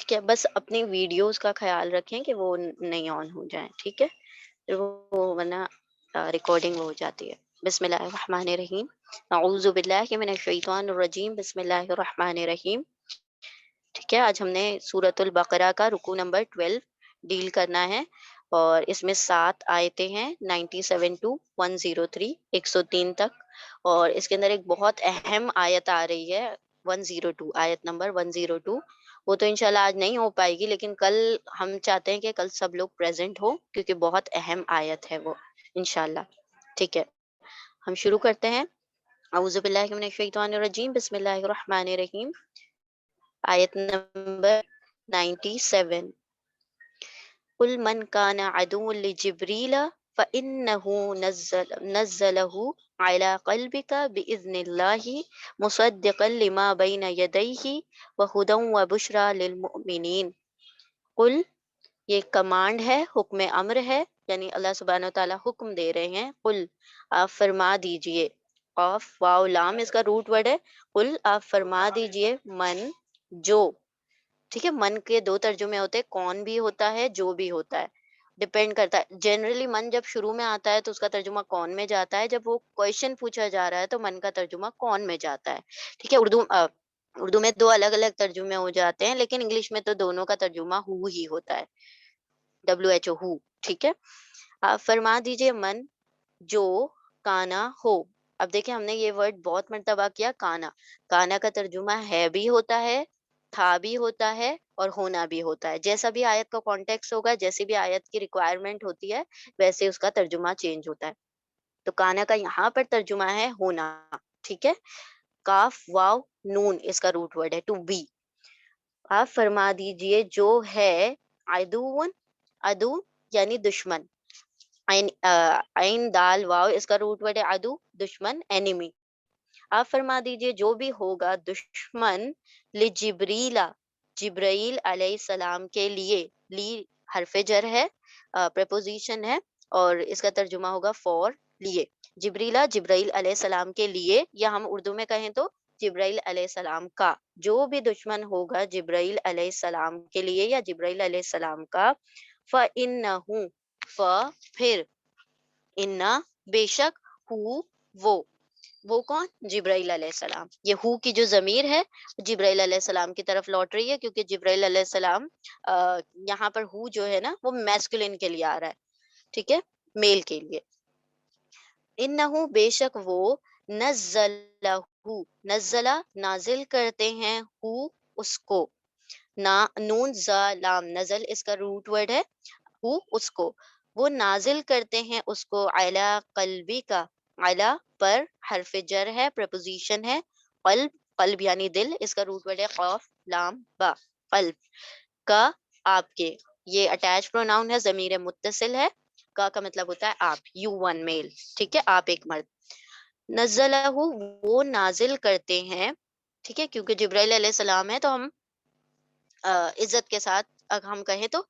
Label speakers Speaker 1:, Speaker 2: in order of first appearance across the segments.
Speaker 1: ٹھیک ہے، بس اپنی ویڈیوز کا خیال رکھیں کہ وہ نہیں آن ہو جائیں، ٹھیک ہے؟ پھر وہ ورنہ ریکارڈنگ ہو جاتی ہے۔ بسم اللہ الرحمن الرحیم، اعوذ باللہ من الشیطان الرجیم، بسم اللہ الرحمن الرحیم۔ ٹھیک ہے، آج ہم نے سورۃ البقرہ کا رکوع نمبر 12 ڈیل کرنا ہے، اور اس میں 7 آیتیں ہیں، 97 ٹو 103، 103 تک، اور اس کے اندر ایک بہت اہم آیت آ رہی ہے، 102، آیت نمبر 102۔ وہ تو انشاءاللہ آج نہیں ہو پائے گی، لیکن کل ہم چاہتے ہیں کہ کل سب لوگ پریزنٹ ہو، کیونکہ بہت اہم آیت ہے وہ، انشاءاللہ۔ ٹھیک ہے، ہم شروع کرتے ہیں۔ اعوذ باللہ من الشیطان الرجیم، بسم اللہ الرحمن الرحیم، آیت نمبر 97۔ قل من كان عدوا لجبريل فإنه نزله على قلبك بإذن الله مصدقا لما بين يديه وهدى وبشرى للمؤمنين۔ قل، یہ کمانڈ ہے، حکم امر ہے، یعنی اللہ سبحانہ و تعالیٰ حکم دے رہے ہیں۔ قل، آپ فرما دیجئے، قاف واو لام اس کا روٹ ورڈ ہے۔ قل، آپ فرما دیجئے، من، جو۔ ٹھیک ہے، من کے دو ترجمے ہوتے ہیں، کون بھی ہوتا ہے، جو بھی ہوتا ہے، ڈپینڈ کرتا ہے۔ جنرلی من جب شروع میں آتا ہے تو اس کا ترجمہ کون میں جاتا ہے، جب وہ کویشچن پوچھا جا رہا ہے تو من کا ترجمہ کون میں جاتا ہے۔ ٹھیک ہے، اردو میں دو الگ الگ ترجمے ہو جاتے ہیں، لیکن انگلش میں تو دونوں کا ترجمہ ہو ہی ہوتا ہے، WHO، ہو۔ ٹھیک ہے، آپ فرما دیجئے، من، جو، کانا، ہو۔ اب دیکھیں، ہم نے یہ ورڈ بہت مرتبہ کیا، کانا۔ کانا کا ترجمہ ہے بھی ہوتا ہے، تھا بھی ہوتا ہے، اور ہونا بھی ہوتا ہے۔ جیسا بھی آیت کا کانٹیکس ہوگا، جیسی بھی آیت کی ریکوائرمنٹ ہوتی ہے، ویسے اس کا ترجمہ چینج ہوتا ہے۔ تو کانا کا یہاں پر ترجمہ ہے ہونا۔ ٹھیک ہے، کاف واو نون اس کا روٹ ورڈ ہے، ٹو بی۔ آپ فرما دیجئے، جو ہے، عدون، عدو یعنی دشمن، عین دال واو اس کا روٹ ورڈ ہے عدو، دشمن، اینیمی۔ آپ فرما دیجئے، جو بھی ہوگا دشمن، لجبریلا، جبرائیل علیہ السلام کے لیے، لی حرف جر ہے، پریپوزیشن ہے، اور اس کا ترجمہ ہوگا فور، لیے۔ جبریلا، جبرائیل علیہ السلام کے لیے، یا ہم اردو میں کہیں تو جبرائیل علیہ السلام کا، جو بھی دشمن ہوگا جبرائیل علیہ السلام کے لیے یا جبرائیل علیہ السلام کا، فَإِنَّهُ، پھر، انا، بے شک، وہ کون، جبرائیل علیہ السلام۔ یہ ہو کی جو ضمیر ہے جبرائیل علیہ السلام کی طرف لوٹ رہی ہے، کیونکہ جبرائیل علیہ السلام یہاں پر ہو جو ہے نا، وہ میسکولین کے لیے آ رہا ہے، ٹھیک ہے، میل کے لیے۔ انہو، بے شک وہ، نزلہ، نزلہ، نازل کرتے ہیں، ہو، اس کو، نون زا لام، نزل اس کا روٹ ورڈ ہے، ہو، اس کو، وہ نازل کرتے ہیں اس کو، علی قلبی کا، علی پر، حرف جر ہے، پریپوزیشن ہے، قلب، قلب یعنی دل، اس کا روٹ ورڈ ہے قاف لام با، قلب کا، آپ کے، یہ اٹیچ پروناؤن ہے، ضمیر متصل ہے، کا مطلب ہوتا ہے آپ، یو ون میل، ٹھیک ہے، آپ ایک مرد۔ نزلہ، وہ نازل کرتے ہیں، ٹھیک ہے، کیونکہ جبرائیل علیہ السلام ہے تو ہم عزت کے ساتھ اگر ہم کہیں تو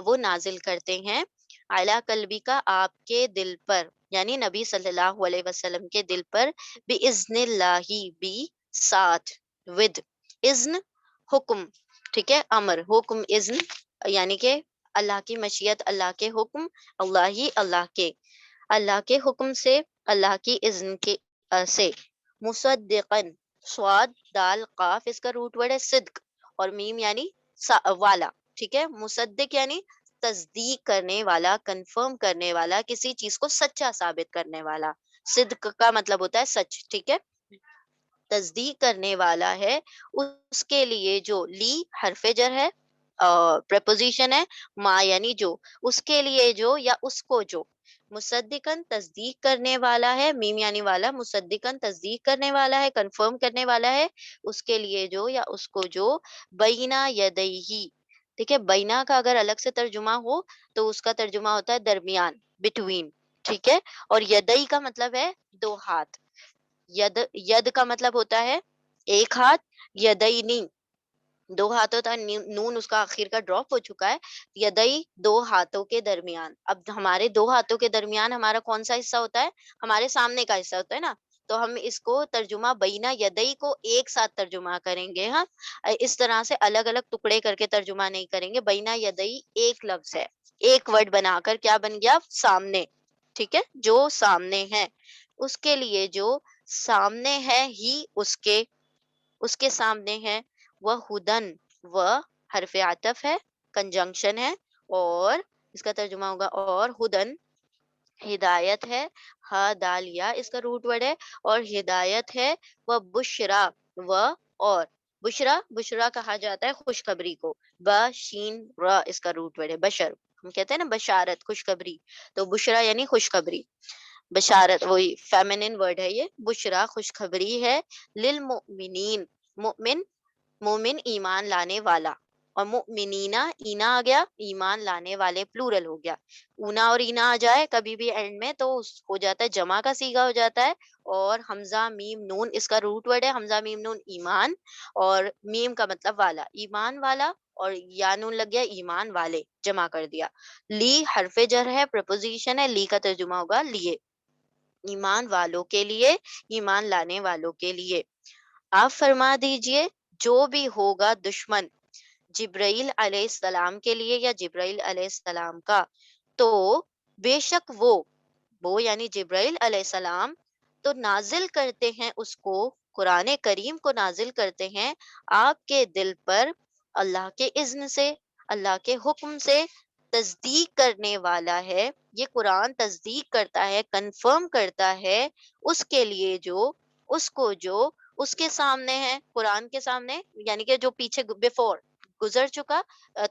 Speaker 1: وہ نازل کرتے ہیں، اعلیٰ قلبی کا، آپ کے دل پر، یعنی نبی صلی اللہ علیہ وسلم کے دل پر، بِإِذْنِ اللَّهِ، بھی، ساتھ، ود، اذن، حکم، ٹھیک ہے، امر، حکم، اذن یعنی کہ اللہ کی مشیت، اللہ کے حکم، اللہ ہی، اللہ کے حکم سے، اللہ کی اذن کے سے، مصدقاً، صاد دال قاف اس کا روٹ ورڈ ہے صدق، اور میم یعنی والا، ٹھیک ہے، مصدق یعنی تصدیق کرنے والا، کنفرم کرنے والا، کسی چیز کو سچا ثابت کرنے والا۔ صدق کا مطلب ہوتا ہے سچ، ٹھیک ہے، تصدیق کرنے والا ہے، اس کے لیے جو، لی حرف جر ہے، پریپوزیشن ہے، ما یعنی جو، اس کے لیے جو یا اس کو جو، مصدقاً تصدیق کرنے والا ہے، میم یعنی والا، مصدقاً تصدیق کرنے والا ہے، کنفرم کرنے والا ہے، اس کے لیے جو یا اس کو جو، بینا یدیہی، ٹھیک ہے، بینا کا اگر الگ سے ترجمہ ہو تو اس کا ترجمہ ہوتا ہے درمیان، بٹوین، ٹھیک ہے، اور یدئی کا مطلب ہے دو ہاتھ، ید کا مطلب ہوتا ہے ایک ہاتھ، یدینی دو ہاتھوں تک، نون اس کا آخر کا ڈراپ ہو چکا ہے، یدئی دو ہاتھوں کے درمیان۔ اب ہمارے دو ہاتھوں کے درمیان ہمارا کون سا حصہ ہوتا ہے، ہمارے سامنے کا حصہ ہوتا ہے نا، تو ہم اس کو ترجمہ بینا یدئی کو ایک ساتھ ترجمہ کریں گے. ہاں اس طرح سے الگ الگ ٹکڑے کر کے ترجمہ نہیں کریں گے. بینا یدئی ایک لفظ ہے, ایک ورڈ بنا کر کیا بن گیا, سامنے. ٹھیک ہے, جو سامنے ہے, اس کے لیے جو سامنے ہے ہی اس کے سامنے ہے. وہ ہدن, وہ حرف عطف ہے, کنجنکشن ہے, اور اس کا ترجمہ ہوگا اور ہدن ہدایت ہے. ہا دال یا اس کا روٹ ورڈ ہے, اور ہدایت ہے. وہ بشرا, وہ اور بشرا, بشرا کہا جاتا ہے خوشخبری کو. بشین را اس کا روٹ ورڈ ہے. بشر ہم کہتے ہیں نا بشارت, خوشخبری, تو بشرا یعنی خوشخبری. بشارت وہی فیمینن ورڈ ہے یہ. بشرا خوشخبری ہے. للمؤمنین, مؤمن مومن ایمان لانے والا, اور مؤمنینا اینا آ گیا, ایمان لانے والے پلورل ہو گیا. اونا اور اینا آ جائے کبھی بھی اینڈ میں تو ہو جاتا ہے جمع کا صیغہ ہو جاتا ہے. اور حمزہ میم نون اس کا روٹ ورڈ ہے. حمزہ میم نون ایمان, اور میم کا مطلب والا, ایمان والا, اور یا نون لگ گیا ایمان والے, جمع کر دیا. لی حرف جر ہے, پرپوزیشن ہے, لی کا ترجمہ ہوگا لیے, ایمان والوں کے لیے, ایمان لانے والوں کے لیے. آپ فرما دیجئے جو بھی ہوگا دشمن جبرائیل علیہ السلام کے لیے یا جبرائیل علیہ السلام کا, تو بے شک وہ یعنی جبرائیل علیہ السلام تو نازل کرتے ہیں اس کو, قرآن کریم کو نازل کرتے ہیں آپ کے دل پر اللہ کے اذن سے, اللہ کے حکم سے. تصدیق کرنے والا ہے یہ قرآن, تصدیق کرتا ہے, کنفرم کرتا ہے اس کے لیے جو اس کے سامنے ہے, قرآن کے سامنے, یعنی کہ جو پیچھے بیفور گزر چکا.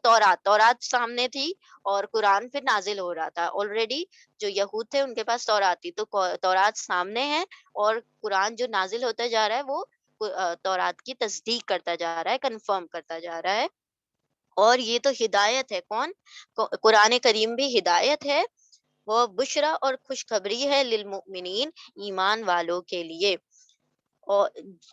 Speaker 1: تورات سامنے تھی, اور قرآن پھر نازل ہو رہا تھا آلریڈی. جو یہود تھے ان کے پاس تورات تھی, تو تورات سامنے ہے, اور قرآن جو نازل ہوتا جا رہا ہے وہ تورات کی تصدیق کرتا جا رہا ہے, کنفرم کرتا جا رہا ہے. اور یہ تو ہدایت ہے, کون, قرآن کریم بھی ہدایت ہے. وہ بشرا اور خوشخبری ہے, للمؤمنین ایمان والوں کے لیے. اور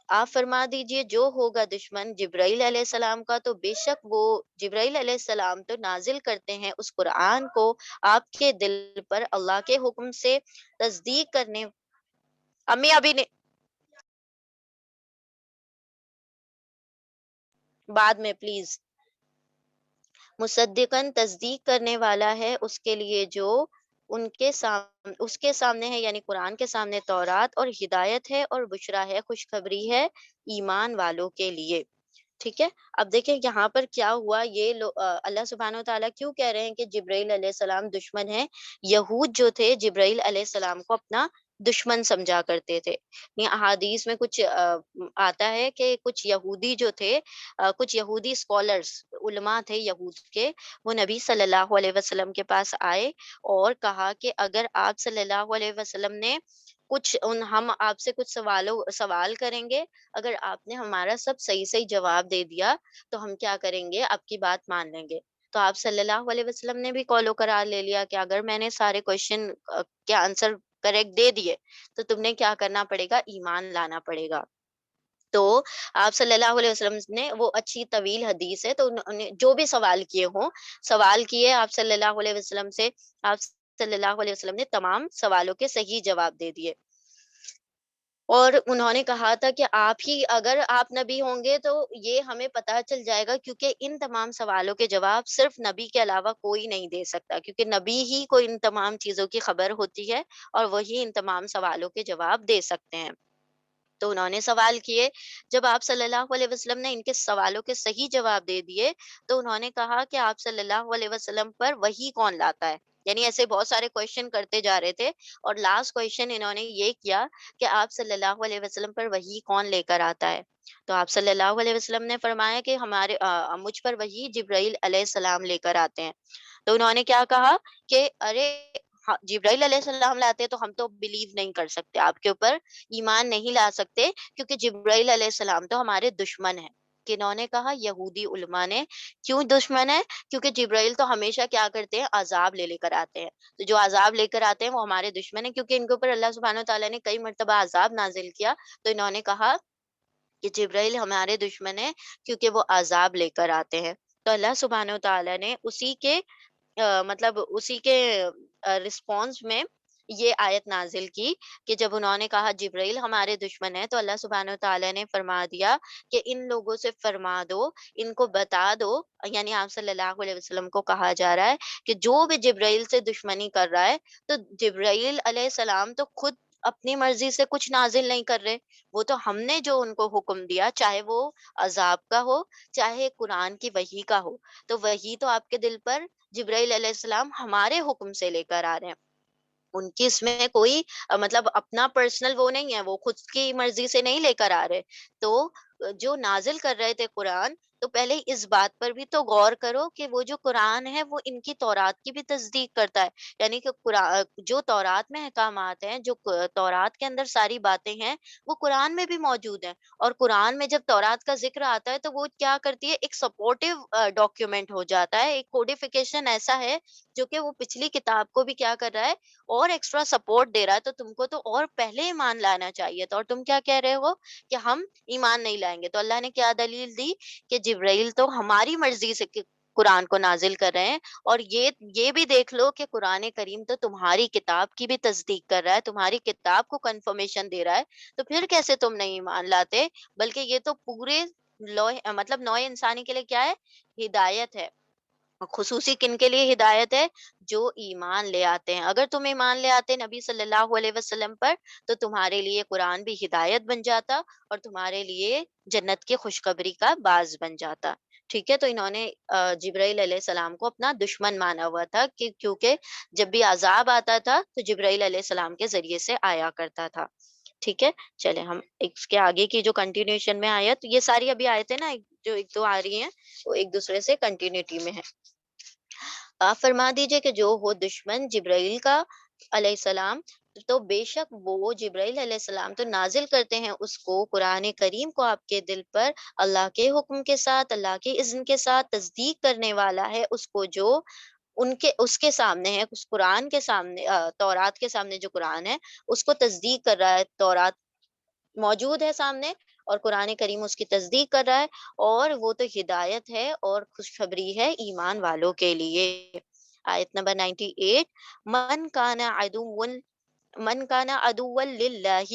Speaker 1: آپ فرما دیجئے جو ہوگا دشمن جبرائیل علیہ السلام کا, تو بے شک وہ جبرائیل علیہ السلام تو نازل کرتے ہیں اس قرآن کو آپ کے دل پر اللہ کے حکم سے. تصدیق کرنے, امی ابھی نے بعد میں پلیز, مصدقن تصدیق کرنے والا ہے اس کے لیے جو اس کے سامنے ہے, یعنی قرآن کے سامنے تورات, اور ہدایت ہے اور بشرا ہے, خوشخبری ہے ایمان والوں کے لیے. ٹھیک ہے, اب دیکھیں یہاں پر کیا ہوا, یہ اللہ سبحانہ و تعالیٰ کیوں کہہ رہے ہیں کہ جبرائیل علیہ السلام دشمن ہے. یہود جو تھے جبرائیل علیہ السلام کو اپنا دشمن سمجھا کرتے تھے. یہ احادیث میں کچھ آتا ہے کہ کچھ یہودی جو تھے, کچھ یہودی اسکالرس, علماء تھے یہود کے, وہ نبی صلی اللہ علیہ وسلم کے پاس آئے اور کہا کہ اگر آپ صلی اللہ علیہ وسلم نے ہم آپ سے کچھ سوال کریں گے, اگر آپ نے ہمارا سب صحیح صحیح جواب دے دیا تو ہم کیا کریں گے, آپ کی بات مان لیں گے. تو آپ صلی اللہ علیہ وسلم نے بھی قول و قرار لے لیا کہ اگر میں نے سارے کوشچن کے آنسر کریکٹ دے دیے تو تم نے کیا کرنا پڑے گا, ایمان لانا پڑے گا. تو آپ صلی اللہ علیہ وسلم نے, وہ اچھی طویل حدیث ہے, تو انہوں نے جو بھی سوال کیے سوال کیے آپ صلی اللہ علیہ وسلم سے, آپ صلی اللہ علیہ وسلم نے تمام سوالوں کے صحیح جواب دے دیے. اور انہوں نے کہا تھا کہ اگر آپ نبی ہوں گے تو یہ ہمیں پتہ چل جائے گا, کیونکہ ان تمام سوالوں کے جواب صرف نبی کے علاوہ کوئی نہیں دے سکتا, کیونکہ نبی ہی کو ان تمام چیزوں کی خبر ہوتی ہے اور وہی ان تمام سوالوں کے جواب دے سکتے ہیں. تو انہوں نے سوال کیے, جب آپ صلی اللہ علیہ وسلم نے ان کے سوالوں کے صحیح جواب دے دیے تو انہوں نے کہا کہ آپ صلی اللہ علیہ وسلم پر وحی کون لاتا ہے, یعنی ایسے بہت سارے کویشچن کرتے جا رہے تھے, اور لاسٹ کویشچن انہوں نے یہ کیا کہ آپ صلی اللہ علیہ وسلم پر وحی کون لے کر آتا ہے. تو آپ صلی اللہ علیہ وسلم نے فرمایا کہ مجھ پر وحی جبرائیل علیہ السلام لے کر آتے ہیں. تو انہوں نے کیا کہا کہ ارے جبرائیل علیہ السلام لاتے تو ہم تو بلیو نہیں کر سکتے, آپ کے اوپر ایمان نہیں لا سکتے, کیونکہ جبرائیل علیہ السلام تو ہمارے دشمن ہیں. کنہوں نے کہا, یہودی علماء نے. کیوں دشمن ہے, کیونکہ جبرائیل تو ہمیشہ کیا کرتے ہیں, عذاب لے کر آتے ہیں. تو جو عذاب لے کر آتے ہیں وہ ہمارے دشمن ہیں, کیونکہ ان کے اوپر اللہ سبحانہ و تعالیٰ نے کئی مرتبہ عذاب نازل کیا. تو انہوں نے کہا کہ جبرائیل ہمارے دشمن ہیں کیونکہ وہ عذاب لے کر آتے ہیں. تو اللہ سبحانہ و تعالیٰ نے اسی کے رسپانس میں یہ آیت نازل کی کہ جب انہوں نے کہا جبرائیل ہمارے دشمن ہیں، تو اللہ سبحانہ وتعالیٰ نے فرما دیا کہ ان لوگوں سے فرما دو، ان کو بتا دو، یعنی آپ صلی اللہ علیہ وسلم کو کہا جا رہا ہے کہ جو بھی جبرائیل سے دشمنی کر رہا ہے، تو جبرائیل علیہ السلام تو خود اپنی مرضی سے کچھ نازل نہیں کر رہے، وہ تو ہم نے جو ان کو حکم دیا، چاہے وہ عذاب کا ہو، چاہے قرآن کی وحی کا ہو، تو وہی تو آپ کے دل پر جبرائیل علیہ السلام ہمارے حکم سے لے کر آ رہے ہیں، ان کی اس میں کوئی مطلب اپنا پرسنل وہ نہیں ہے، وہ خود کی مرضی سے نہیں لے کر آ رہے، تو جو نازل کر رہے تھے قرآن، تو پہلے اس بات پر بھی تو غور کرو کہ وہ جو قرآن ہے وہ ان کی تورات کی بھی تصدیق کرتا ہے، یعنی کہ قرآن جو تورات میں احکامات ہیں، جو تورات کے اندر ساری باتیں ہیں، وہ قرآن میں بھی موجود ہیں، اور قرآن میں جب تورات کا ذکر آتا ہے تو وہ کیا کرتی ہے، ایک سپورٹو ڈاکیومنٹ ہو جاتا ہے، ایک کوڈیفیکیشن ایسا ہے جو کہ وہ پچھلی کتاب کو بھی کیا کر رہا ہے، اور ایکسٹرا سپورٹ دے رہا ہے، تو تم کو تو اور پہلے ایمان لانا چاہیے تھا، اور تم کیا کہہ رہے ہو کہ ہم ایمان نہیں لائیں گے، تو اللہ نے کیا دلیل دی کہ جبرائیل تو ہماری مرضی سے قرآن کو نازل کر رہے ہیں، اور یہ بھی دیکھ لو کہ قرآن کریم تو تمہاری کتاب کی بھی تصدیق کر رہا ہے، تمہاری کتاب کو کنفرمیشن دے رہا ہے، تو پھر کیسے تم نہیں ایمان لاتے؟ بلکہ یہ تو پورے مطلب نوع انسانی کے لیے کیا ہے، ہدایت ہے، خصوصی کن کے لیے ہدایت ہے، جو ایمان لے آتے ہیں، اگر تم ایمان لے آتے نبی صلی اللہ علیہ وسلم پر، تو تمہارے لیے قرآن بھی ہدایت بن جاتا، اور تمہارے لیے جنت کی خوشخبری کا باز بن جاتا، ٹھیک ہے؟ تو انہوں نے جبرائیل علیہ السلام کو اپنا دشمن مانا ہوا تھا، کہ کیونکہ جب بھی عذاب آتا تھا تو جبرائیل علیہ السلام کے ذریعے سے آیا کرتا تھا، ٹھیک ہے؟ چلے ہم اس کے آگے کی جو کنٹینیوشن میں آیت، یہ ساری ابھی آیتیں نا جو ایک دو آ رہی ہیں، وہ ایک دوسرے سے کنٹینیوٹی میں ہے۔ آپ فرما دیجئے کہ جو ہو دشمن جبرائیل کا علیہ السلام، تو بے شک وہ جبرائیل علیہ السلام تو نازل کرتے ہیں اس کو، قرآن کریم کو آپ کے دل پر، اللہ کے حکم کے ساتھ، اللہ کے اذن کے ساتھ، تصدیق کرنے والا ہے اس کو جو ان کے اس کے سامنے ہے، اس قرآن کے سامنے، تورات کے سامنے جو قرآن ہے اس کو تصدیق کر رہا ہے، تورات موجود ہے سامنے، اور قرآن کریم اس کی تصدیق کر رہا ہے، اور وہ تو ہدایت ہے اور خوشخبری ہے ایمان والوں کے لیے۔ آیت نمبر 98، من کان عدو من کان عدوا للہ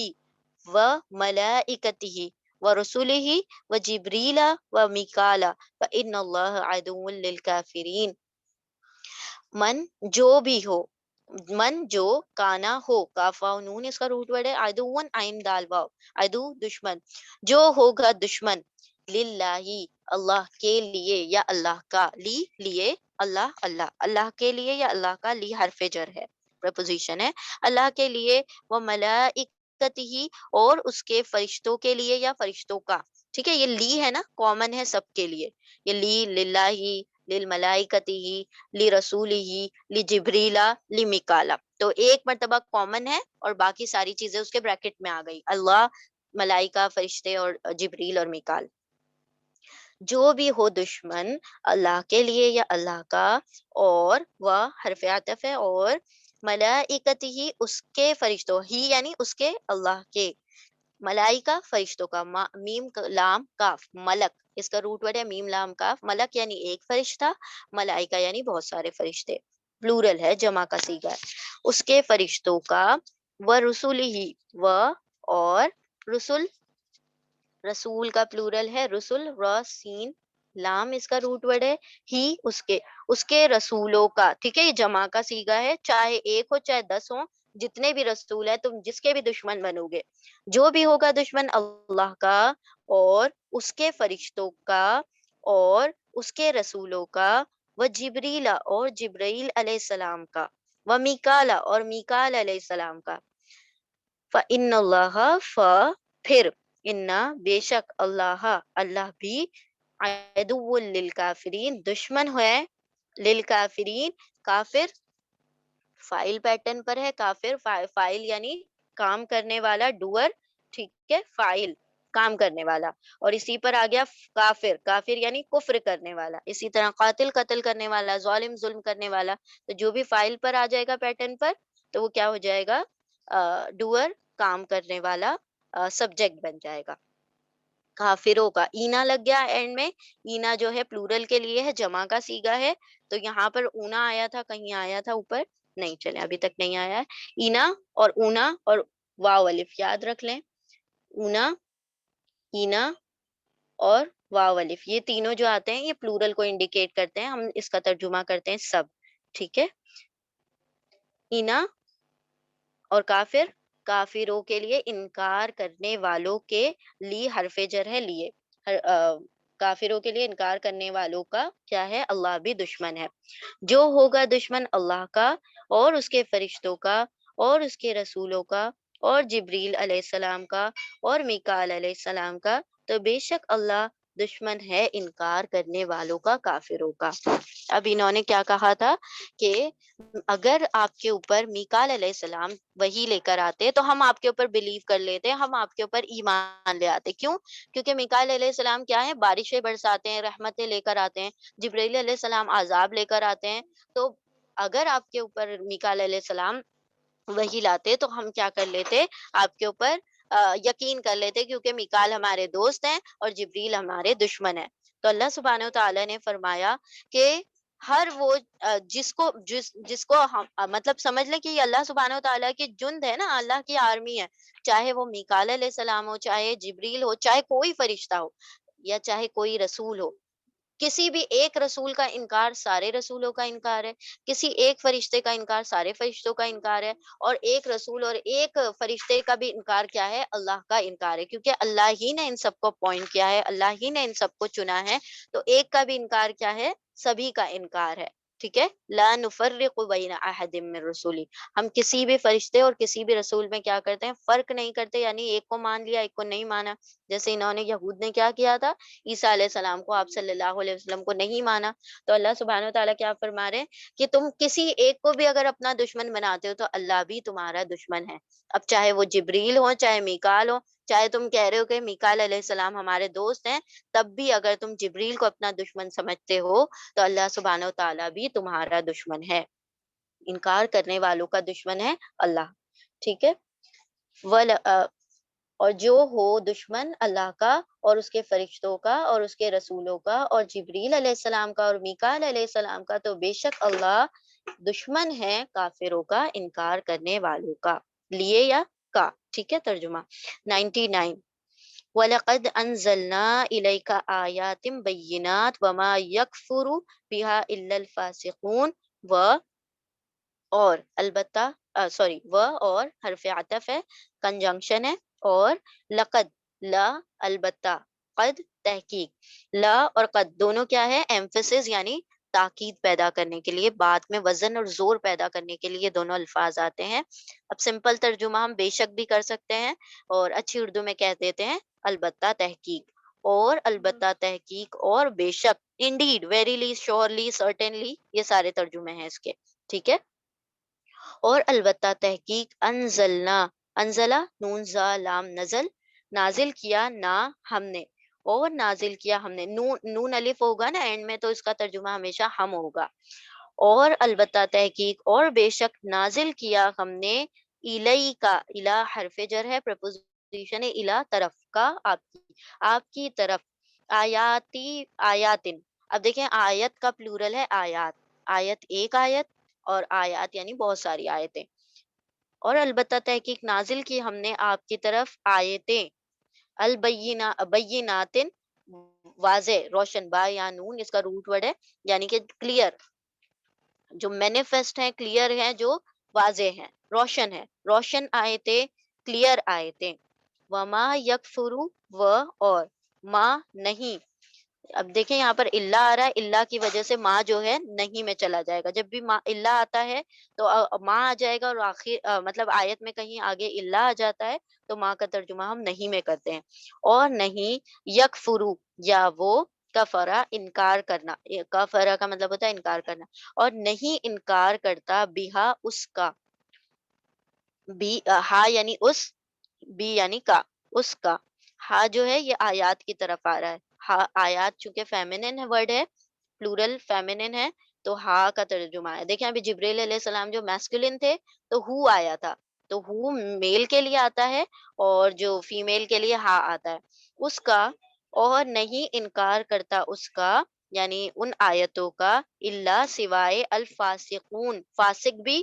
Speaker 1: و ملائکتہ و رسولہ و جبریل و میکالا فإن اللہ عدو للکافرین۔ من جو بھی ہو، من جو، کانا ہو، کاف واو نون اس کا روٹ ورڈ ہے، عدون عین دال واو، عدو دشمن، جو ہوگا دشمن، للہ اللہ کے لیے یا اللہ کا، لیے، اللہ اللہ اللہ کے لیے یا اللہ کا، لی حرف جر ہے، پریپوزیشن ہے، اللہ کے لیے، وہ ملائکتہ اور اس کے فرشتوں کے لیے یا فرشتوں کا، ٹھیک ہے؟ یہ لی ہے نا، کامن ہے سب کے لیے، یہ لی، للہ، للملائکتہ، لرسولہ، لجبریلا، لمیکالا، تو ایک مرتبہ کامن ہے اور باقی ساری چیزیں اس کے بریکٹ میں آ گئی، اللہ، ملائکہ، فرشتے اور جبریل اور میکال، جو بھی ہو دشمن اللہ کے لیے یا اللہ کا، اور وہ حرف عطف ہے، اور ملائکتہ ہی اس کے فرشتوں، ہی یعنی اس کے اللہ کے، ملائکہ فرشتوں کا، میم لام کاف، ملک اس کا روٹ ورڈ ہے، میم لام کاف، ملک یعنی ایک فرشتہ، ملائکہ یعنی بہت سارے فرشتے، پلورل ہے، جمع کا صیغہ ہے، اس کے فرشتوں کا، و رسول ہی، و اور رسول، رسول کا پلورل ہے، رسول، را سین لام اس کا روٹ ورڈ ہے، ہی اس کے رسولوں کا، ٹھیک ہے؟ یہ جمع کا صیغہ ہے، چاہے ایک ہو چاہے 10 ہو، جتنے بھی رسول ہیں تم جس کے بھی دشمن بنو گے، جو بھی ہوگا دشمن اللہ کا اور اس کے فرشتوں کا اور اس کے رسولوں کا، و جبریل اور جبرائیل علیہ السلام کا، و میکالا اور میکال علیہ السلام کا، فَإِنَّ اللَّهَ پھر، انا بے شک اللہ، اللہ بھی، عدو للکافرین دشمن ہے، للکافرین کافر، فائل پیٹرن پر ہے، کافر، فائل یعنی کام کرنے والا، ڈوئر، ٹھیک ہے؟ فائل کام کرنے والا، اور اسی پر آ گیا کافر، کافر یعنی کفر کرنے والا، اسی طرح قاتل قتل کرنے والا، ظالم ظلم کرنے والا، تو جو بھی فائل پر آ جائے گا پیٹرن پر، تو وہ کیا ہو جائے گا، ڈوئر، کام کرنے والا، سبجیکٹ بن جائے گا، کافروں کا، اینا لگ گیا اینڈ میں، اینا جو ہے پلورل کے لیے ہے، جمع کا صیغہ ہے، تو یہاں پر اونا آیا تھا، کہیں آیا تھا اوپر نہیں چلیں ابھی تک نہیں آیا ہے. اینا اور اونا اور واو الف یاد رکھ لیں. اونا، اینا اور واو الف یہ تینوں جو آتے ہیں یہ پلورل کو انڈیکیٹ کرتے ہیں. ہم اس کا ترجمہ کرتے ہیں سب. ٹھیک ہے. اینا اور کافر، کافروں کے لیے انکار کرنے والوں کے لیے حرف جر ہے لیے. کافروں کے لیے انکار کرنے والوں کا کیا ہے؟ اللہ بھی دشمن ہے. جو ہوگا دشمن اللہ کا اور اس کے فرشتوں کا اور اس کے رسولوں کا اور جبریل علیہ السلام کا اور میکال علیہ السلام کا، تو بے شک اللہ دشمن ہے انکار کرنے والوں کا، کافروں کا. اب انہوں نے کیا کہا تھا کہ اگر آپ کے اوپر میکال علیہ السلام وہی لے کر آتے تو ہم آپ کے اوپر بلیو کر لیتے، ہم آپ کے اوپر ایمان لے آتے. کیوں؟ کیونکہ میکال علیہ السلام کیا ہے؟ بارشیں برساتے ہیں، رحمتیں لے کر آتے ہیں. جبرائیل علیہ السلام عذاب لے کر آتے ہیں. تو اگر آپ کے اوپر میکال علیہ السلام وہی لاتے تو ہم کیا کر لیتے؟ آپ کے اوپر یقین کر لیتے، کیونکہ میکال ہمارے دوست ہیں اور جبریل ہمارے دشمن ہیں. تو اللہ سبحانہ و تعالیٰ نے فرمایا کہ ہر وہ جس کو ہم مطلب سمجھ لیں کہ یہ اللہ سبحانہ و تعالیٰ کی جند ہے نا، اللہ کی آرمی ہے. چاہے وہ میکال علیہ السلام ہو، چاہے جبریل ہو، چاہے کوئی فرشتہ ہو یا چاہے کوئی رسول ہو. کسی بھی ایک رسول کا انکار سارے رسولوں کا انکار ہے، کسی ایک فرشتے کا انکار سارے فرشتوں کا انکار ہے، اور ایک رسول اور ایک فرشتے کا بھی انکار کیا ہے؟ اللہ کا انکار ہے. کیونکہ اللہ ہی نے ان سب کو اپوائنٹ کیا ہے، اللہ ہی نے ان سب کو چنا ہے. تو ایک کا بھی انکار کیا ہے؟ سبھی کا انکار ہے. ٹھیک ہے. لا نفرق بین احد من رسولی، ہم کسی بھی فرشتے اور کسی بھی رسول میں کیا کرتے ہیں؟ فرق نہیں کرتے. یعنی ایک کو مان لیا ایک کو نہیں مانا. جیسے انہوں نے یہود نے کیا کیا تھا؟ عیسیٰ علیہ السلام کو، آپ صلی اللہ علیہ وسلم کو نہیں مانا. تو اللہ سبحانہ و تعالیٰ کیا فرما رہے ہیں کہ تم کسی ایک کو بھی اگر اپنا دشمن بناتے ہو تو اللہ بھی تمہارا دشمن ہے. اب چاہے وہ جبریل ہو، چاہے میکال ہو، چاہے تم کہہ رہے ہو کہ میکال علیہ السلام ہمارے دوست ہیں، تب بھی اگر تم جبریل کو اپنا دشمن سمجھتے ہو تو اللہ سبحانہ و تعالیٰ بھی تمہارا دشمن ہے. انکار کرنے والوں کا دشمن ہے اللہ. ٹھیک ہے. اور جو ہو دشمن اللہ کا اور اس کے فرشتوں کا اور اس کے رسولوں کا اور جبریل علیہ السلام کا اور میکال علیہ السلام کا، تو بے شک اللہ دشمن ہے کافروں کا، انکار کرنے والوں کا. لیے یا کا. ٹھیک ہے. ترجمہ 99. وَلَقَدْ أَنزَلْنَا إِلَيْكَ آيَاتٍ بَيِّنَاتٍ وَمَا يَكْفُرُ بِهَا إِلَّا الْفَاسِقُونَ. اور البتہ و اور حرف عطف ہے، کنجنکشن ہے. اور لقد، لا البتہ، قد تحقیق. لا اور قد دونوں کیا ہے؟ ایمفسس یعنی تاکید پیدا کرنے کے لیے، بات میں وزن اور زور پیدا کرنے کے لیے دونوں الفاظ آتے ہیں. اب سمپل ترجمہ ہم بے شک بھی کر سکتے ہیں اور اچھی اردو میں کہہ دیتے ہیں البتہ تحقیق. اور البتہ تحقیق اور بے شک، انڈیڈ، ویریلی، شورلی، سرٹنلی، یہ سارے ترجمے ہیں اس کے. ٹھیک ہے. اور البتہ تحقیق انزلنا، انزلہ نون زا لام نزل، نازل کیا نا ہم نے، اور نازل کیا ہم نے. نون الف ہوگا نا اینڈ میں تو اس کا ترجمہ ہمیشہ ہم ہوگا. اور البتہ تحقیق اور بے شک نازل کیا ہم نے، الی کا، الا حرف جر ہے، پریپوزیشن ہے الا طرف کا، آپ کی طرف. آیاتی، آیاتن. اب دیکھیں آیت کا پلورل ہے آیات. آیت ایک آیت اور آیات یعنی بہت ساری آیتیں. اور البتہ تحقیق نازل کی ہم نے آپ کی طرف آیتیں، بینات، واضح، روشن. با یا نون اس کا روٹ ورڈ ہے، یعنی کہ کلیئر، جو مینیفیسٹ ہیں، کلیئر ہیں، جو واضح ہیں، روشن ہے، روشن آیتیں، کلیئر آیتیں. وما یکفرو، و اور ما نہیں. اب دیکھیں یہاں پر اللہ آ رہا ہے، اللہ کی وجہ سے ماں جو ہے نہیں میں چلا جائے گا. جب بھی ماں اللہ آتا ہے تو ماں آ جائے گا، اور آخر مطلب آیت میں کہیں آگے اللہ آ جاتا ہے تو ماں کا ترجمہ ہم نہیں میں کرتے ہیں. اور نہیں یکفرو، یا وہ کفرا انکار کرنا، کفرا کا مطلب ہوتا ہے انکار کرنا. اور نہیں انکار کرتا بہا اس کا، بی ہا یعنی اس، بی یعنی کا، اس کا. ہا جو ہے یہ آیات کی طرف آ رہا ہے. ہا آیات چونکہ فیمینن ہے، ورڈ ہے، پلورل فیمینن ہے، تو ہا کا ترجمہ ہے. دیکھیں ابھی جبریل علیہ السلام جو میسکولن تھے تو ہو آیا تھا، تو ہو میل کے لیے آتا ہے اور جو فیمیل کے لیے ہا آتا ہے، اس کا. اور نہیں انکار کرتا اس کا یعنی ان آیتوں کا، اللہ سوائے الفاسقون، فاسق بھی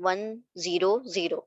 Speaker 1: 100।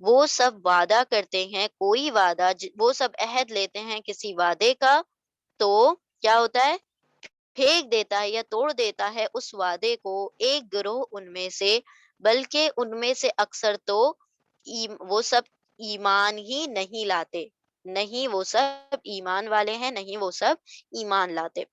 Speaker 1: وہ سب وعدہ کرتے ہیں کوئی وعدہ، وہ سب عہد لیتے ہیں کسی وعدے کا، تو کیا ہوتا ہے، پھینک دیتا ہے یا توڑ دیتا ہے اس وعدے کو ایک گروہ ان میں سے، بلکہ ان میں سے اکثر تو وہ سب ایمان ہی نہیں لاتے، نہیں وہ سب ایمان والے ہیں، نہیں وہ سب ایمان لاتے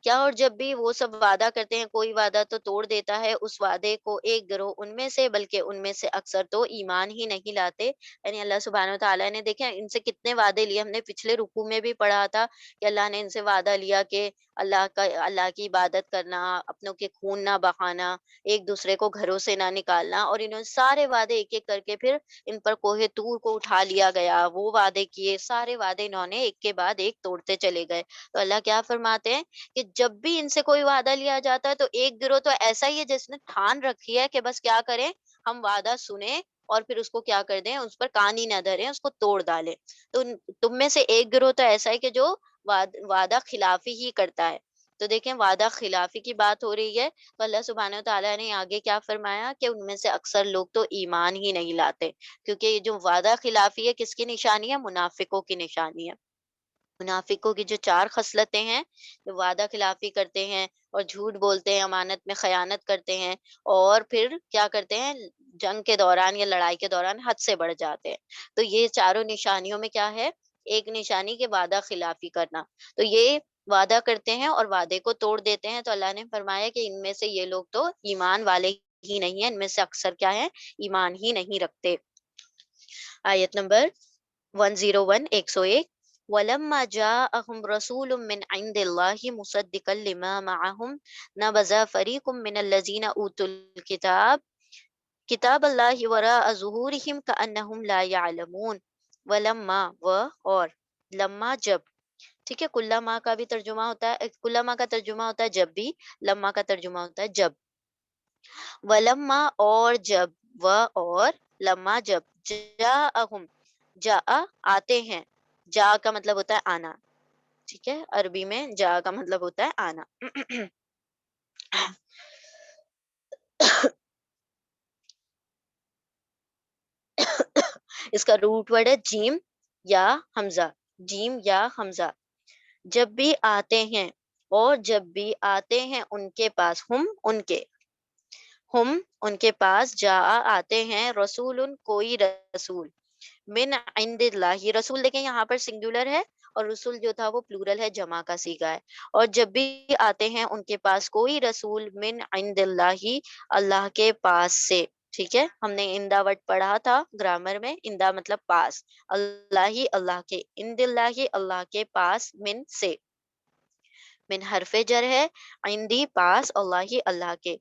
Speaker 1: کیا، اور جب بھی وہ سب وعدہ کرتے ہیں کوئی وعدہ تو توڑ دیتا ہے اس وعدے کو ایک گروہ ان میں سے، بلکہ ان میں سے اکثر تو ایمان ہی نہیں لاتے۔ یعنی اللہ سبحانہ و تعالیٰ نے دیکھیں ان سے کتنے وعدے لیے، ہم نے پچھلے رکوع میں بھی پڑھا تھا کہ اللہ نے ان سے وعدہ لیا کہ اللہ کی عبادت کرنا، اپنوں کے خون نہ بہانا، ایک دوسرے کو گھروں سے نہ نکالنا، اور انہوں نے سارے وعدے ایک ایک کر کے پھر ان پر کوہ طور کو اٹھا لیا گیا، وہ وعدے کیے، سارے وعدے انہوں نے ایک کے بعد ایک توڑتے چلے گئے۔ تو اللہ کیا فرماتے ہیں کہ جب بھی ان سے کوئی وعدہ لیا جاتا ہے تو ایک گروہ تو ایسا ہی ہے جس نے ٹھان رکھی ہے کہ بس کیا کریں، ہم وعدہ سنیں اور پھر اس کو کیا کر دیں، اس پر کان ہی نہ دھریں، اس کو توڑ ڈالیں۔ تو تم میں سے ایک گروہ تو ایسا ہے کہ جو وعدہ خلافی ہی کرتا ہے۔ تو دیکھیں وعدہ خلافی کی بات ہو رہی ہے، تو اللہ سبحانہ و تعالیٰ نے آگے کیا فرمایا کہ ان میں سے اکثر لوگ تو ایمان ہی نہیں لاتے، کیونکہ یہ جو وعدہ خلافی ہے کس کی نشانی ہے، منافقوں کی نشانی ہے۔ منافقوں کی جو چار خصلتیں ہیں، جو وعدہ خلافی کرتے ہیں اور جھوٹ بولتے ہیں، امانت میں خیانت کرتے ہیں، اور پھر کیا کرتے ہیں، جنگ کے دوران یا لڑائی کے دوران حد سے بڑھ جاتے ہیں۔ تو یہ چاروں نشانیوں میں کیا ہے، ایک نشانی کے وعدہ خلافی کرنا۔ تو یہ وعدہ کرتے ہیں اور وعدے کو توڑ دیتے ہیں، تو اللہ نے فرمایا کہ ان میں سے یہ لوگ تو ایمان والے ہی نہیں ہیں، ان میں سے اکثر کیا ہے، ایمان ہی نہیں رکھتے۔ آیت نمبر 101 101 وَلَمَّا جَاءَهُمْ رَسُولٌ مِّنْ عِندِ اللَّهِ مُصَدِّقًا لِّمَا مَعَهُمْ نَبَذَ فَرِيقٌ مِّنَ الَّذِينَ أُوتُوا الْكِتَابَ کتاب اللہ وراء ظہورہم کأنہم لا یعلمون۔ ولما اور لما جب، ٹھیک ہے، کلما کا بھی ترجمہ ہوتا ہے، کلما کا ترجمہ ہوتا ہے جب بھی، لما کا ترجمہ ہوتا ہے جب۔ ولما اور جب، اور لما جب، جاءہم جا آتے ہیں، جا کا مطلب ہوتا ہے آنا، ٹھیک ہے، عربی میں جا کا مطلب ہوتا ہے آنا۔ اس کا روٹ ورڈ ہے جیم یا حمزہ، جیم یا حمزہ۔ جب بھی آتے ہیں، اور جب بھی آتے ہیں ان کے پاس، ہم ان کے پاس، جا آتے ہیں، رسول کوئی رسول، من عند اللہ، رسول دیکھیں یہاں پر سنگولر ہے، اور رسول جو تھا وہ پلورل ہے، جمع کا صیغہ ہے۔ اور جب بھی آتے ہیں ان کے پاس کوئی رسول، من عند اللہ، اللہ کے پاس سے، ٹھیک ہے، ہم نے اندا ورڈ پڑھا تھا گرامر میں، اندا مطلب پاس، اللہ ہی اللہ کے، عند اللہ اللہ کے پاس، من سے، من حرف جر ہے، عندی پاس، اللہ ہی اللہ کے۔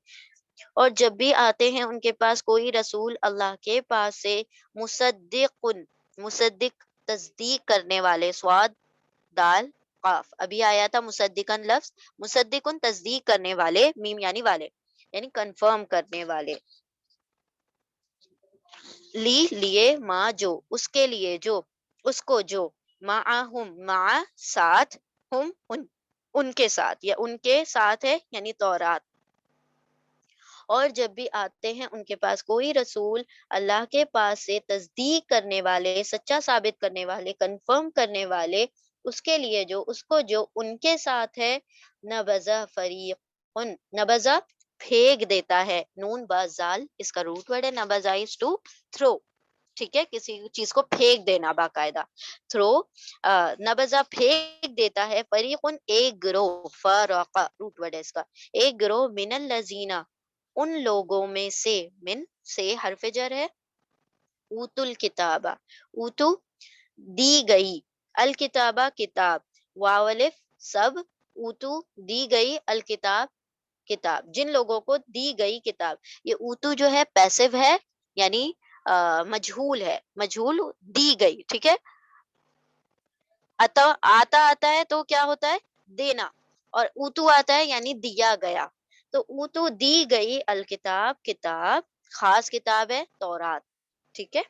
Speaker 1: اور جب بھی آتے ہیں ان کے پاس کوئی رسول اللہ کے پاس سے، مصدق، مصدق تصدیق کرنے والے، سواد دال قاف، ابھی آیا تھا مصدقن لفظ، مصدقن تصدیق کرنے والے، میم یعنی والے، یعنی کنفرم کرنے والے، لیے ماں جو، اس کے لیے جو، اس کو جو، معہم مع ساتھ، ہم ان کے ساتھ، یا ان کے ساتھ ہے یعنی تورات۔ اور جب بھی آتے ہیں ان کے پاس کوئی رسول اللہ کے پاس سے، تصدیق کرنے والے، سچا ثابت کرنے والے، کنفرم کرنے والے، اس کے لیے جو، اس کو جو، ان کے ساتھ ہے، نبذ فریق، نبذ پھینک دیتا ہے، نون با زال اس کا روٹ ورڈ ہے، نبذ از ٹو تھرو، ٹھیک ہے، کسی چیز کو پھینک دینا باقاعدہ، تھرو، نبذہ پھینک دیتا ہے، فریقن ایک گروہ، فرق روٹ ورڈ ہے اس کا، ایک گروہ، من الذین ان لوگوں میں سے، من سے حرف جر ہے، اوتو الکتابہ، اوتو دی گئی، الکتابہ کتاب، واو الف سب، اوتو دی گئی، الکتاب کتاب، جن لوگوں کو دی گئی کتاب، یہ اوتو جو ہے پیسو ہے، یعنی مجہول ہے، مجہول، دی گئی، ٹھیک ہے، آتا ہے تو کیا ہوتا ہے، دینا، اور اوتو آتا ہے یعنی دیا گیا، تو اوتو دی گئی، الکتاب کتاب، خاص کتاب ہے تورات، ٹھیک ہے،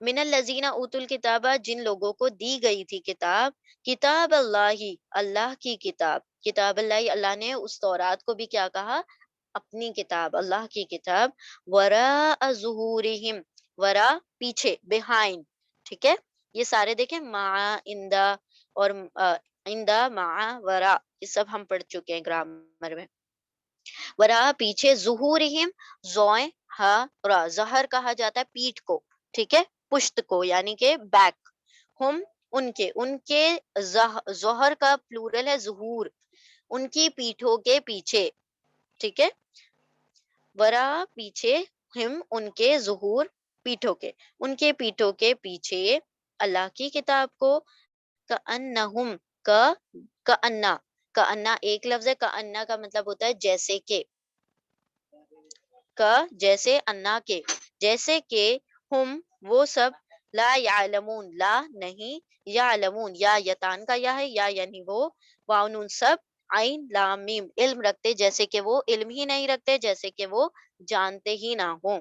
Speaker 1: من الذین اوتوا الکتاب، جن لوگوں کو دی گئی تھی کتاب، کتاب اللہ، اللہ کی کتاب، کتاب اللہ، اللہ نے اس تورات کو بھی کیا کہا، اپنی کتاب، اللہ کی کتاب، وراء ظہورہم، ورا پیچھے, behind, ٹھیک ہے. یہ سارے دیکھیں ما, اندا اور اندا, ما, ورا, یہ سب ہم پڑھ چکے ہیں گرامر میں. ورا پیچھے, ظہورہم, زوئیں, ہا را, ظہر کہا جاتا ہے پیٹھ کو, ٹھیک ہے, پشت کو یعنی کہ بیک. ہم ان کے ظہر کا پلورل ہے ظہور, ان کی پیٹھوں کے پیچھے, ٹھیک ہے. ورا پیچھے, ہم ان کے ظہور, پیٹھوں کے, ان کے پیٹھوں کے پیچھے اللہ کی کتاب کو. کأنہم, کأنا, کأنا ایک لفظ ہے, کأنا کا مطلب ہوتا ہے جیسے کہ, کا جیسے, انا کے جیسے کہ, ہم وہ سب, لا یعلمون لا نہیں, یعلمون یا یتان کا یا ہے, یا یعنی وہ, واو نون سب, عین لام میم علم رکھتے, جیسے کہ وہ علم ہی نہیں رکھتے, جیسے کہ وہ جانتے ہی نہ ہوں.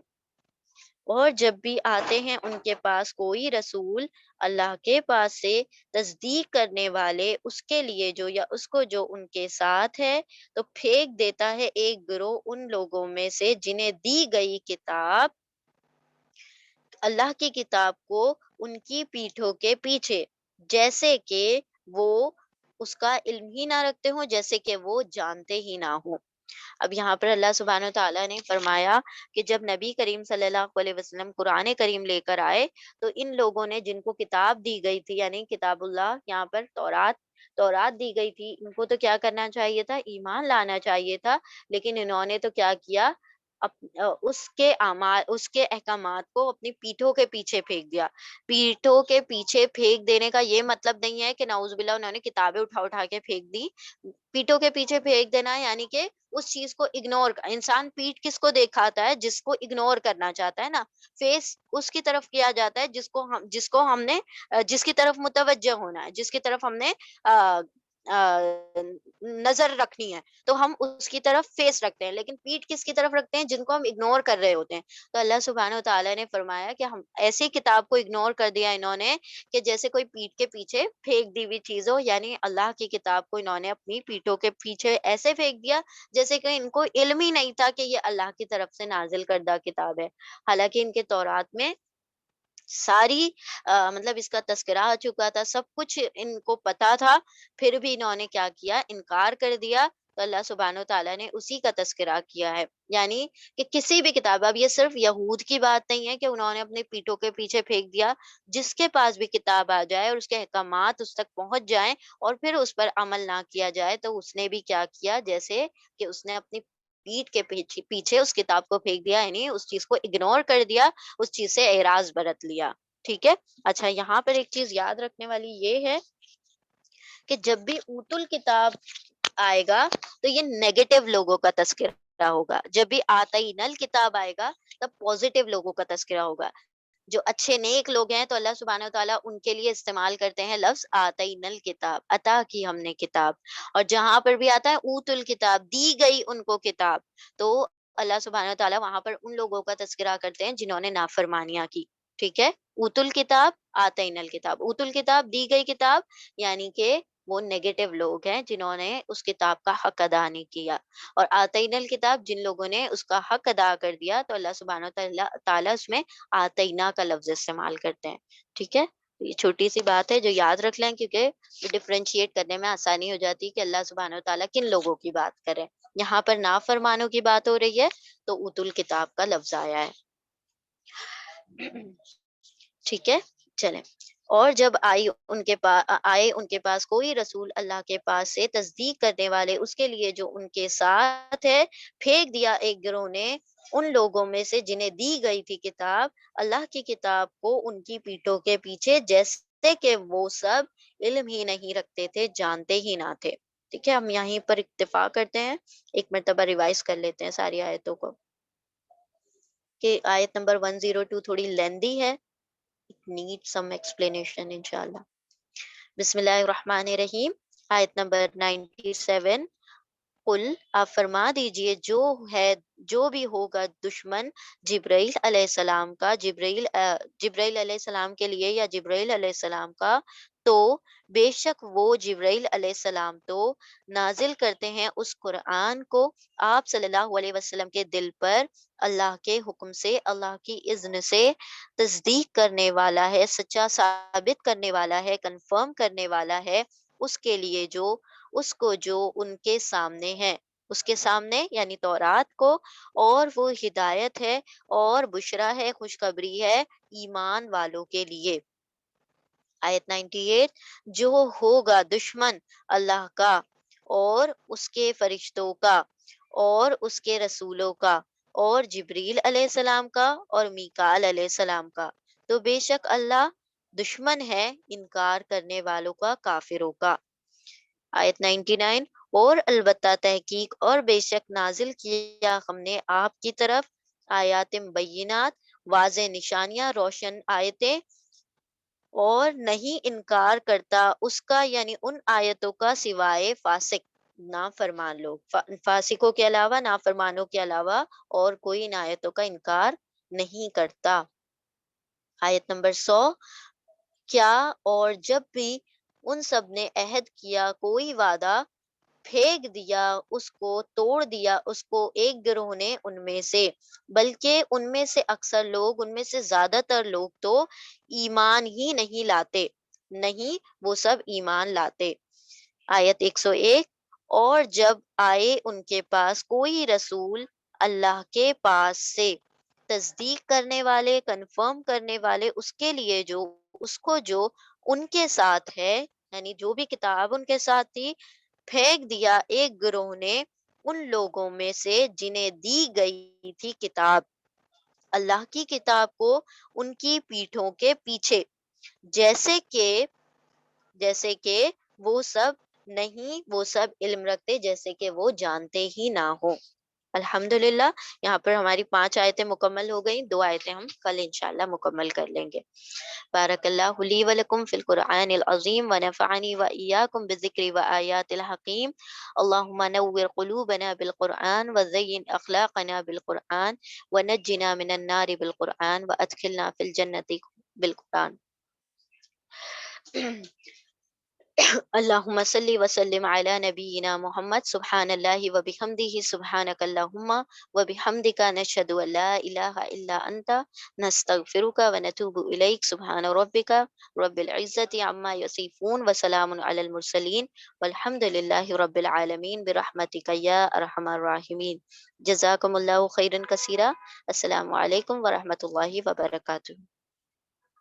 Speaker 1: اور جب بھی آتے ہیں ان کے پاس کوئی رسول اللہ کے پاس سے, تصدیق کرنے والے اس کے لیے جو یا اس کو جو ان کے ساتھ ہے, تو پھینک دیتا ہے ایک گروہ ان لوگوں میں سے جنہیں دی گئی کتاب, اللہ کی کتاب کو, ان کی پیٹھوں کے پیچھے, جیسے کہ وہ اس کا علم ہی نہ رکھتے ہوں, جیسے کہ وہ جانتے ہی نہ ہوں. اب یہاں پر اللہ سبحانہ و تعالیٰ نے فرمایا کہ جب نبی کریم صلی اللہ علیہ وسلم قرآن کریم لے کر آئے, تو ان لوگوں نے جن کو کتاب دی گئی تھی, یعنی کتاب اللہ, یہاں پر تورات دی گئی تھی, ان کو تو کیا کرنا چاہیے تھا, ایمان لانا چاہیے تھا. لیکن انہوں نے تو کیا کیا, اس کے احکامات کو اپنی پیٹھوں کے پیچھے پھینک دیا. پیٹھوں کے پیچھے پھینک دینے کا یہ مطلب نہیں ہے کہ نعوذ باللہ انہوں نے کتابیں اٹھا کے پھینک دی. پیٹھوں کے پیچھے پھینک دینا یعنی کہ اس چیز کو اگنور, انسان پیٹھ کس کو دکھاتا ہے, جس کو اگنور کرنا چاہتا ہے نا. فیس اس کی طرف کیا جاتا ہے جس کو ہم نے, جس کی طرف متوجہ ہونا ہے, جس کی طرف ہم نے نظر رکھنی ہے, تو ہم اس کی طرف فیس رکھتے ہیں. لیکن پیٹھ کس کی طرف رکھتے ہیں, جن کو ہم اگنور کر رہے ہوتے ہیں. تو اللہ سبحانہ و تعالیٰ نے فرمایا کہ ہم ایسی کتاب کو اگنور کر دیا انہوں نے, کہ جیسے کوئی پیٹھ کے پیچھے پھینک دی ہوئی چیز ہو, یعنی اللہ کی کتاب کو انہوں نے اپنی پیٹھوں کے پیچھے ایسے پھینک دیا جیسے کہ ان کو علم ہی نہیں تھا کہ یہ اللہ کی طرف سے نازل کردہ کتاب ہے. حالانکہ ان کے تورات میں ساری مطلب اس کا تذکرہ آ چکا تھا, سب کچھ ان کو پتا تھا, پھر بھی انہوں نے کیا کیا, انکار کر دیا. تو اللہ سبحانہ و تعالیٰ نے اسی کا تذکرہ کیا ہے, یعنی کہ کسی بھی کتاب, اب یہ صرف یہود کی بات نہیں ہے کہ انہوں نے اپنے پیٹوں کے پیچھے پھینک دیا, جس کے پاس بھی کتاب آ جائے اور اس کے احکامات اس تک پہنچ جائیں اور پھر اس پر عمل نہ کیا جائے, تو اس نے بھی کیا کیا, جیسے کہ اس نے اپنی پیٹھ کے پیچھے اس کتاب کو پھینک دیا, یعنی اس چیز کو اگنور کر دیا, اس چیز سے اعراض برت لیا. ٹھیک ہے. اچھا, یہاں پر ایک چیز یاد رکھنے والی یہ ہے کہ جب بھی اوت الکتاب آئے گا تو یہ نیگیٹو لوگوں کا تذکرہ ہوگا. جب بھی آتینا الکتاب آئے گا تب پازیٹیو لوگوں کا تذکرہ ہوگا. جو اچھے نیک لوگ ہیں تو اللہ سبحانہ و تعالیٰ ان کے لیے استعمال کرتے ہیں لفظ آتینا الکتاب, عطا کی ہم نے کتاب. اور جہاں پر بھی آتا ہے اوت الکتاب, دی گئی ان کو کتاب, تو اللہ سبحانہ و تعالیٰ وہاں پر ان لوگوں کا تذکرہ کرتے ہیں جنہوں نے نافرمانیاں کی. ٹھیک ہے. اوت الکتاب, آتینا الکتاب, اوت الکتاب دی گئی کتاب, یعنی کہ وہ نیگیٹو لوگ ہیں جنہوں نے اس کتاب کا حق ادا نہیں کیا. اور آتینا الکتاب, جن لوگوں نے اس کا حق ادا کر دیا, تو اللہ سبحانہ تعالیٰ اس میں آتینا کا لفظ استعمال کرتے ہیں. ٹھیک ہے. یہ چھوٹی سی بات ہے جو یاد رکھ لیں, کیونکہ ڈفرینشیٹ کرنے میں آسانی ہو جاتی ہے کہ اللہ سبحانہ تعالیٰ کن لوگوں کی بات کریں. یہاں پر نافرمانوں کی بات ہو رہی ہے تو اوت الکتاب کا لفظ آیا ہے. ٹھیک ہے. چلیں. اور جب آئے ان کے پاس کوئی رسول اللہ کے پاس سے, تصدیق کرنے والے اس کے لیے جو ان کے ساتھ ہے, پھینک دیا ایک گروہ نے ان لوگوں میں سے جنہیں دی گئی تھی کتاب, اللہ کی کتاب کو ان کی پیٹھوں کے پیچھے, جیسے کہ وہ سب علم ہی نہیں رکھتے تھے, جانتے ہی نہ تھے. ٹھیک ہے. ہم یہیں پر اکتفا کرتے ہیں, ایک مرتبہ ریوائز کر لیتے ہیں ساری آیتوں کو, کہ آیت نمبر 102 تھوڑی لیندی ہے, need some explanation انشاءاللہ. بسم اللہ الرحمن الرحیم. آیت نمبر 97. قل, آپ فرما دیجئے, جو ہے جو بھی ہوگا دشمن جبرائیل علیہ السلام کا، جبرائیل علیہ السلام کے لیے یا جبرائیل علیہ السلام کا، تو بے شک وہ جبرائیل علیہ السلام تو نازل کرتے ہیں اس قرآن کو آپ صلی اللہ علیہ وسلم کے دل پر، اللہ کے حکم سے، اللہ کی اذن سے، تصدیق کرنے والا ہے، سچا ثابت کرنے والا ہے، کنفرم کرنے والا ہے اس کے لیے، جو اس کو جو ان کے سامنے ہے، اس کے سامنے یعنی تورات کو، اور وہ ہدایت ہے اور بشرا ہے، خوشخبری ہے ایمان والوں کے لیے۔ آیت 98، جو ہوگا دشمن اللہ کا اور اس کے فرشتوں کا اور اس کے رسولوں کا اور جبریل علیہ السلام کا اور میکال علیہ السلام کا، تو بے شک اللہ دشمن ہے انکار کرنے والوں کا، کافروں کا۔ آیت 99، اور البتہ تحقیق اور بے شک نازل کیا ہم نے آپ کی طرف آیات بینات، واضح نشانیاں، روشن آیتیں، اور نہیں انکار کرتا اس کا یعنی ان آیتوں کا سوائے فاسق، نافرمان لوگ، فاسقوں کے علاوہ، نافرمانوں کے علاوہ اور کوئی ان آیتوں کا انکار نہیں کرتا۔ آیت نمبر 100، کیا اور جب بھی ان سب نے عہد کیا، کوئی وعدہ پھینک دیا اس کو، توڑ دیا اس کو ایک گروہ نے ان میں سے، بلکہ ان میں سے اکثر لوگ، ان میں سے زیادہ تر لوگ تو ایمان ہی نہیں لاتے، نہیں وہ سب ایمان لاتے۔ آیت 101، اور جب آئے ان کے پاس کوئی رسول اللہ کے پاس سے، تصدیق کرنے والے، کنفرم کرنے والے اس کے لیے، جو اس کو جو ان کے ساتھ ہے، یعنی جو بھی کتاب ان کے ساتھ تھی، پھینک دیا ایک گروہ نے ان لوگوں میں سے جنہیں دی گئی تھی کتاب، اللہ کی کتاب کو، ان کی پیٹھوں کے پیچھے، جیسے کہ وہ سب نہیں، وہ سب علم رکھتے، جیسے کہ وہ جانتے ہی نہ ہو۔ الحمدللہ، یہاں پر ہماری 5 آیتیں مکمل ہو گئیں، 2 آیتیں ہم کل انشاءاللہ مکمل کر لیں گے۔ بارک اللہ لی ولکم فی القرآن العظیم ونفعنی وإیاکم بالذکر وآیات الحکیم۔ اللہم نور قلوبنا بالقرآن وزین اخلاقنا بالقرآن ونجنا من النار بالقرآن وادخلنا فی الجنة بالقرآن۔ اللہم صلی وسلم علی نبینا محمد، سبحان اللہ وبحمدہ، سبحانک اللہم وبحمدک، نشہد ان لا الہ الا انت، نستغفرک ونتوب الیک، سبحان ربک رب العزت عما یصفون وسلام علی المرسلین والحمد للہ رب العالمین برحمتک یا ارحم الراحمین۔ جزاکم اللہ خیرا کثیرا۔ السلام علیکم ورحمۃ اللہ وبرکاتہ۔